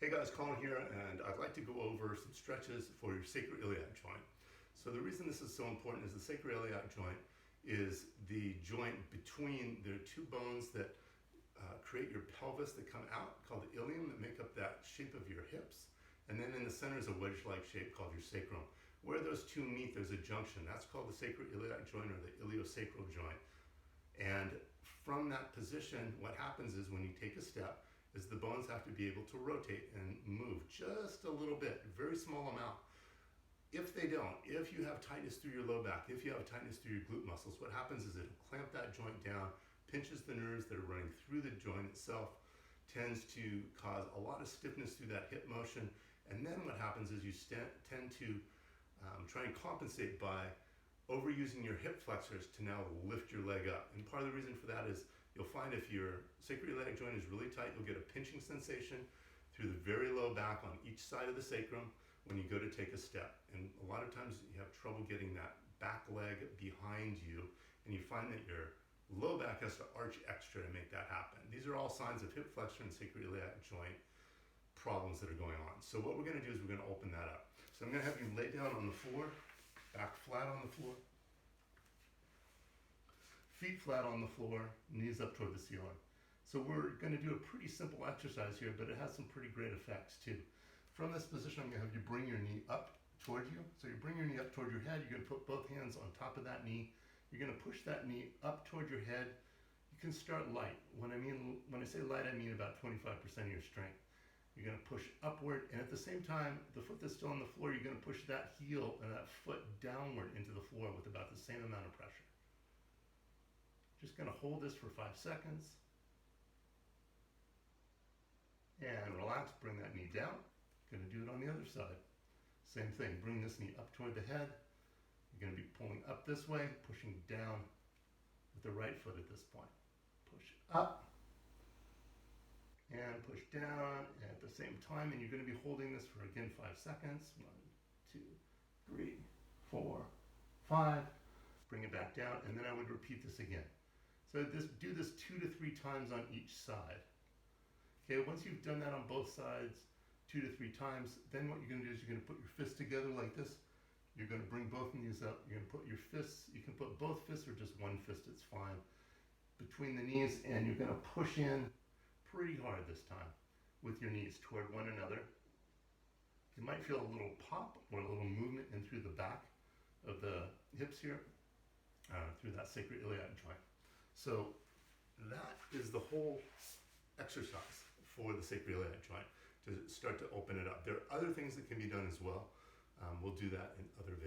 Hey guys, Colin here, and I'd like to go over some stretches for your sacroiliac joint. So the reason this is so important is the sacroiliac joint is the joint between the two bones that create your pelvis that come out, called the ilium, that make up that shape of your hips. And then in the center is a wedge-like shape called your sacrum. Where those two meet, there's a junction. That's called the sacroiliac joint or the iliosacral joint. And from that position, what happens is when you take a step, is the bones have to be able to rotate and move just a little bit, very small amount. If they don't, if you have tightness through your low back, if you have tightness through your glute muscles, what happens is it'll clamp that joint down, pinches the nerves that are running through the joint itself, tends to cause a lot of stiffness through that hip motion. And then what happens is you tend to try and compensate by overusing your hip flexors to now lift your leg up. And part of the reason for that is you'll find if your sacroiliac joint is really tight, you'll get a pinching sensation through the very low back on each side of the sacrum when you go to take a step. And a lot of times you have trouble getting that back leg behind you, and you find that your low back has to arch extra to make that happen. These are all signs of hip flexor and sacroiliac joint problems that are going on. So what we're going to do is we're going to open that up. So I'm going to have you lay down on the floor, back flat on the floor, feet flat on the floor, knees up toward the ceiling. So we're going to do a pretty simple exercise here, but it has some pretty great effects too. From this position, I'm going to have you bring your knee up toward you. So you bring your knee up toward your head. You're going to put both hands on top of that knee. You're going to push that knee up toward your head. You can start light. When I say light, I mean about 25% of your strength. You're going to push upward, and at the same time, the foot that's still on the floor, you're going to push that heel and that foot downward into the floor with about the same amount of pressure. Just going to hold this for 5 seconds. And relax, bring that knee down. Going to do it on the other side. Same thing, bring this knee up toward the head. You're going to be pulling up this way, pushing down with the right foot at this point. Push up and push down at the same time, and you're going to be holding this for, again, 5 seconds. 1, 2, 3, 4, 5. Bring it back down, and then I would repeat this again. So do this 2 to 3 times on each side. Okay, once you've done that on both sides 2 to 3 times, then what you're going to do is you're going to put your fists together like this. You're going to bring both knees up. You're going to put your fists, you can put both fists or just one fist, it's fine, between the knees, and you're going to push in pretty hard this time with your knees toward one another. You might feel a little pop or a little movement in through the back of the hips here, through that sacroiliac joint. So that is the whole exercise for the sacroiliac joint, to start to open it up. There are other things that can be done as well. We'll do that in other videos.